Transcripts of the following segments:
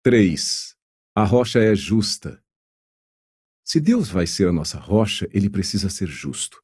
3. A rocha é justa. Se Deus vai ser a nossa rocha, ele precisa ser justo.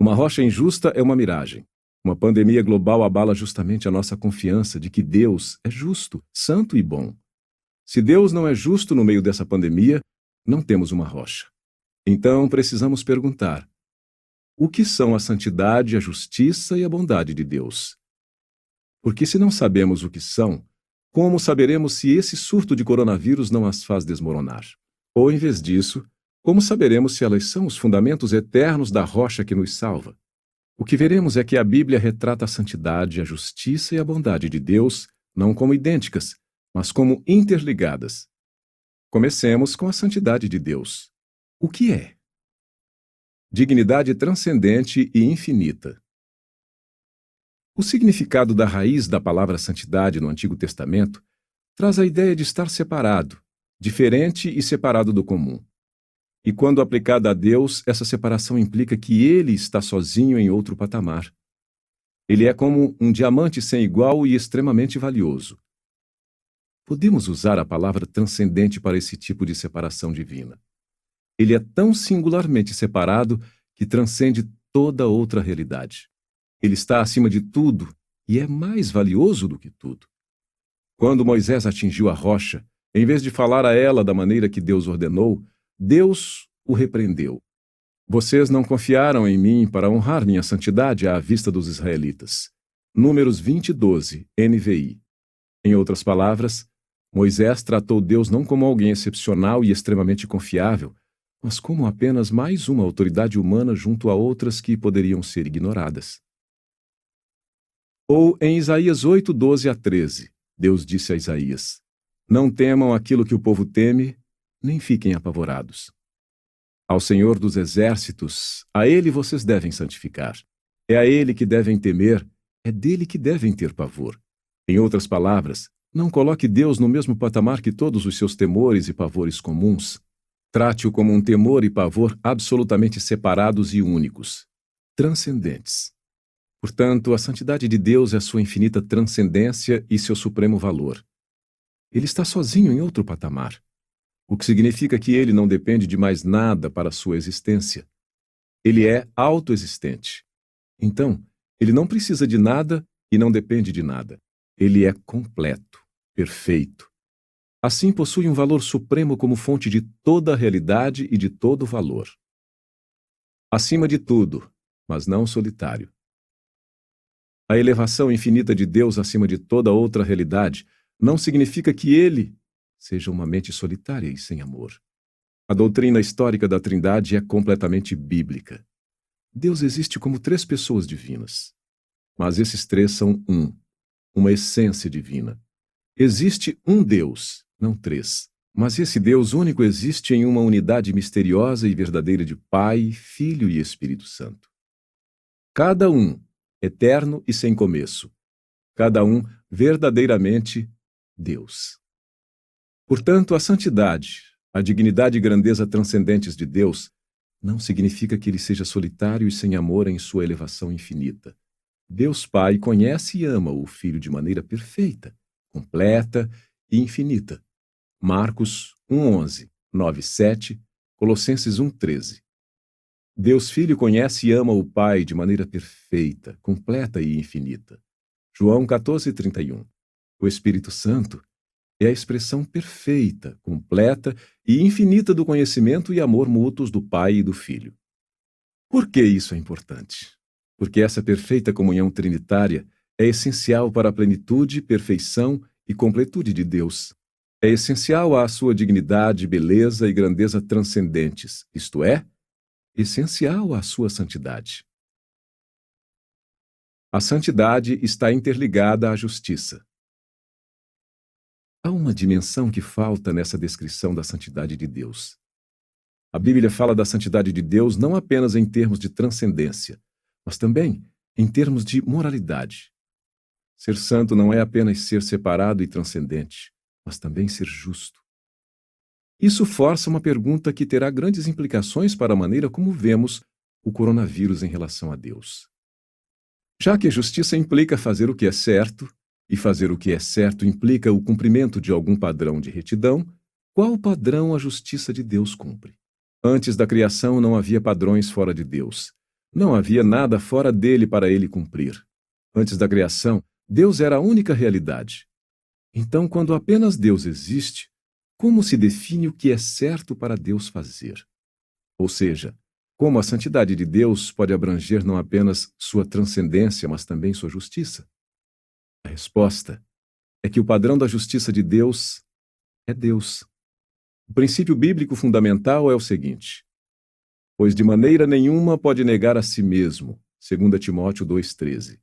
Uma rocha injusta é uma miragem. Uma pandemia global abala justamente a nossa confiança de que Deus é justo, santo e bom. Se Deus não é justo no meio dessa pandemia, não temos uma rocha. Então precisamos perguntar: o que são a santidade, a justiça e a bondade de Deus? Porque se não sabemos o que são, como saberemos se esse surto de coronavírus não as faz desmoronar? Ou, em vez disso, como saberemos se elas são os fundamentos eternos da rocha que nos salva? O que veremos é que a Bíblia retrata a santidade, a justiça e a bondade de Deus não como idênticas, mas como interligadas. Comecemos com a santidade de Deus. O que é? Dignidade transcendente e infinita. O significado da raiz da palavra santidade no Antigo Testamento traz a ideia de estar separado, diferente e separado do comum. E quando aplicada a Deus, essa separação implica que Ele está sozinho em outro patamar. Ele é como um diamante sem igual e extremamente valioso. Podemos usar a palavra transcendente para esse tipo de separação divina. Ele é tão singularmente separado que transcende toda outra realidade. Ele está acima de tudo e é mais valioso do que tudo. Quando Moisés atingiu a rocha, em vez de falar a ela da maneira que Deus ordenou, Deus o repreendeu. Vocês não confiaram em mim para honrar minha santidade à vista dos israelitas. Números 20:12, NVI. Em outras palavras, Moisés tratou Deus não como alguém excepcional e extremamente confiável, mas como apenas mais uma autoridade humana junto a outras que poderiam ser ignoradas. Ou em Isaías 8:12-13, Deus disse a Isaías: não temam aquilo que o povo teme, nem fiquem apavorados. Ao Senhor dos Exércitos, a Ele vocês devem santificar. É a Ele que devem temer, é dele que devem ter pavor. Em outras palavras, não coloque Deus no mesmo patamar que todos os seus temores e pavores comuns. Trate-o como um temor e pavor absolutamente separados e únicos, transcendentes. Portanto, a santidade de Deus é sua infinita transcendência e seu supremo valor. Ele está sozinho em outro patamar, o que significa que ele não depende de mais nada para sua existência. Ele é autoexistente. Então, ele não precisa de nada e não depende de nada. Ele é completo, perfeito. Assim, possui um valor supremo como fonte de toda a realidade e de todo o valor. Acima de tudo, mas não solitário. A elevação infinita de Deus acima de toda outra realidade não significa que ele seja uma mente solitária e sem amor. A doutrina histórica da Trindade é completamente bíblica. Deus existe como 3 pessoas divinas. Mas esses 3 são uma essência divina. Existe um Deus, não 3. Mas esse Deus único existe em uma unidade misteriosa e verdadeira de Pai, Filho e Espírito Santo. Cada um, eterno e sem começo. Cada um verdadeiramente Deus. Portanto, a santidade, a dignidade e grandeza transcendentes de Deus não significa que ele seja solitário e sem amor em sua elevação infinita. Deus Pai conhece e ama o Filho de maneira perfeita, completa e infinita. Marcos 1:11, 9:7, Colossenses 1:13. Deus Filho conhece e ama o Pai de maneira perfeita, completa e infinita. João 14:31. O Espírito Santo é a expressão perfeita, completa e infinita do conhecimento e amor mútuos do Pai e do Filho. Por que isso é importante? Porque essa perfeita comunhão trinitária é essencial para a plenitude, perfeição e completude de Deus. É essencial à sua dignidade, beleza e grandeza transcendentes, isto é, essencial à sua santidade. A santidade está interligada à justiça. Há uma dimensão que falta nessa descrição da santidade de Deus. A Bíblia fala da santidade de Deus não apenas em termos de transcendência, mas também em termos de moralidade. Ser santo não é apenas ser separado e transcendente, mas também ser justo. Isso força uma pergunta que terá grandes implicações para a maneira como vemos o coronavírus em relação a Deus. Já que a justiça implica fazer o que é certo, e fazer o que é certo implica o cumprimento de algum padrão de retidão, qual padrão a justiça de Deus cumpre? Antes da criação não havia padrões fora de Deus. Não havia nada fora dele para ele cumprir. Antes da criação, Deus era a única realidade. Então, quando apenas Deus existe, como se define o que é certo para Deus fazer? Ou seja, como a santidade de Deus pode abranger não apenas sua transcendência, mas também sua justiça? A resposta é que o padrão da justiça de Deus é Deus. O princípio bíblico fundamental é o seguinte: pois de maneira nenhuma pode negar a si mesmo, 2 Timóteo 2,13.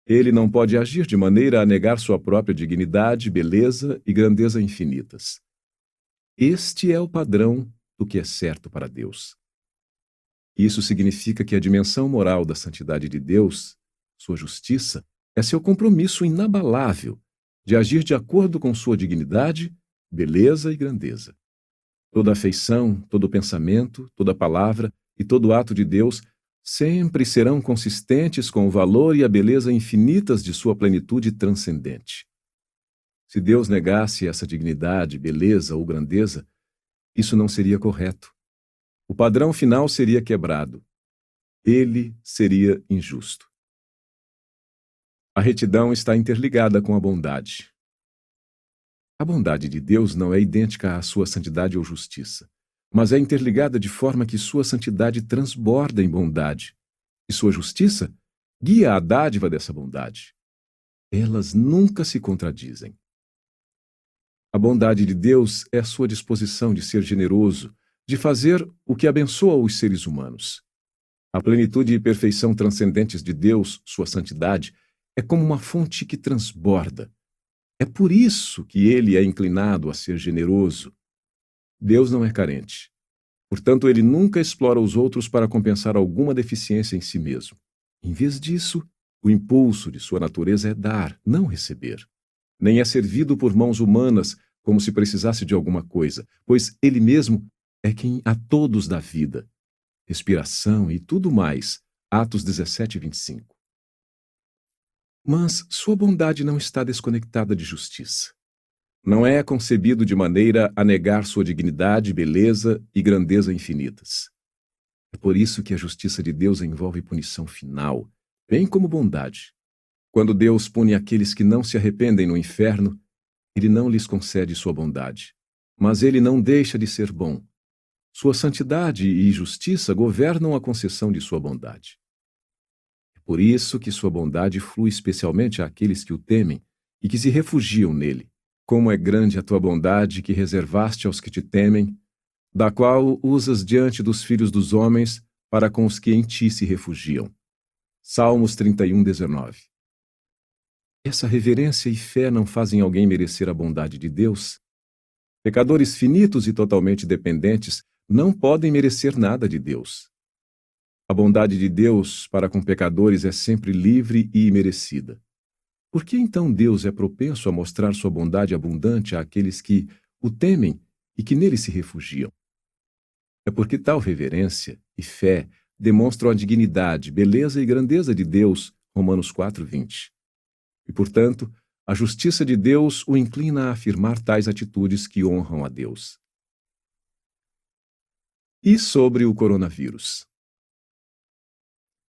Ele não pode agir de maneira a negar sua própria dignidade, beleza e grandeza infinitas. Este é o padrão do que é certo para Deus. Isso significa que a dimensão moral da santidade de Deus, sua justiça, é seu compromisso inabalável de agir de acordo com sua dignidade, beleza e grandeza. Toda afeição, todo pensamento, toda palavra e todo ato de Deus sempre serão consistentes com o valor e a beleza infinitas de sua plenitude transcendente. Se Deus negasse essa dignidade, beleza ou grandeza, isso não seria correto. O padrão final seria quebrado. Ele seria injusto. A retidão está interligada com a bondade. A bondade de Deus não é idêntica à sua santidade ou justiça, mas é interligada de forma que sua santidade transborda em bondade, e sua justiça guia a dádiva dessa bondade. Elas nunca se contradizem. A bondade de Deus é a sua disposição de ser generoso, de fazer o que abençoa os seres humanos. A plenitude e perfeição transcendentes de Deus, sua santidade, é como uma fonte que transborda. É por isso que ele é inclinado a ser generoso. Deus não é carente. Portanto, ele nunca explora os outros para compensar alguma deficiência em si mesmo. Em vez disso, o impulso de sua natureza é dar, não receber. Nem é servido por mãos humanas como se precisasse de alguma coisa, pois ele mesmo é quem a todos dá vida, respiração e tudo mais. Atos 17, 25. Mas sua bondade não está desconectada de justiça. Não é concebido de maneira a negar sua dignidade, beleza e grandeza infinitas. É por isso que a justiça de Deus envolve punição final, bem como bondade. Quando Deus pune aqueles que não se arrependem no inferno, ele não lhes concede sua bondade, mas ele não deixa de ser bom. Sua santidade e justiça governam a concessão de sua bondade. É por isso que sua bondade flui especialmente àqueles que o temem e que se refugiam nele. Como é grande a tua bondade que reservaste aos que te temem, da qual usas diante dos filhos dos homens para com os que em ti se refugiam. Salmos 31, 19. Essa reverência e fé não fazem alguém merecer a bondade de Deus? Pecadores finitos e totalmente dependentes não podem merecer nada de Deus. A bondade de Deus para com pecadores é sempre livre e imerecida. Por que então Deus é propenso a mostrar sua bondade abundante àqueles que o temem e que nele se refugiam? É porque tal reverência e fé demonstram a dignidade, beleza e grandeza de Deus, Romanos 4, 20. E, portanto, a justiça de Deus o inclina a afirmar tais atitudes que honram a Deus. E sobre o coronavírus?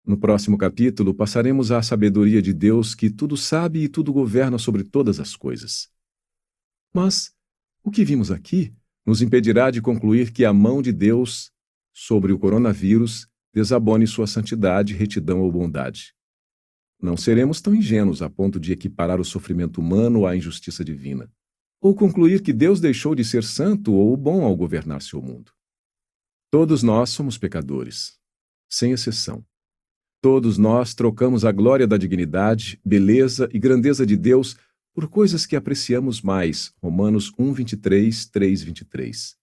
No próximo capítulo, passaremos à sabedoria de Deus que tudo sabe e tudo governa sobre todas as coisas. Mas o que vimos aqui nos impedirá de concluir que a mão de Deus sobre o coronavírus desabone sua santidade, retidão ou bondade. Não seremos tão ingênuos a ponto de equiparar o sofrimento humano à injustiça divina, ou concluir que Deus deixou de ser santo ou bom ao governar seu mundo. Todos nós somos pecadores, sem exceção. Todos nós trocamos a glória da dignidade, beleza e grandeza de Deus por coisas que apreciamos mais. Romanos 1, 23, 3, 23.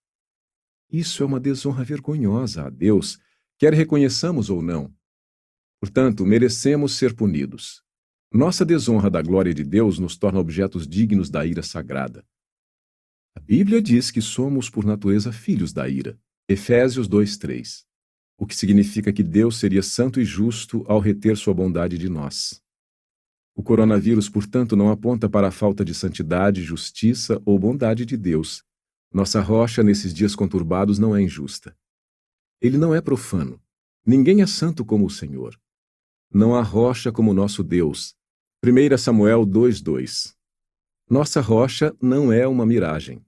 Isso é uma desonra vergonhosa a Deus, quer reconheçamos ou não. Portanto, merecemos ser punidos. Nossa desonra da glória de Deus nos torna objetos dignos da ira sagrada. A Bíblia diz que somos, por natureza, filhos da ira. Efésios 2, 3. O que significa que Deus seria santo e justo ao reter sua bondade de nós. O coronavírus, portanto, não aponta para a falta de santidade, justiça ou bondade de Deus. Nossa rocha nesses dias conturbados não é injusta. Ele não é profano. Ninguém é santo como o Senhor. Não há rocha como nosso Deus. 1 Samuel 2:2. Nossa rocha não é uma miragem.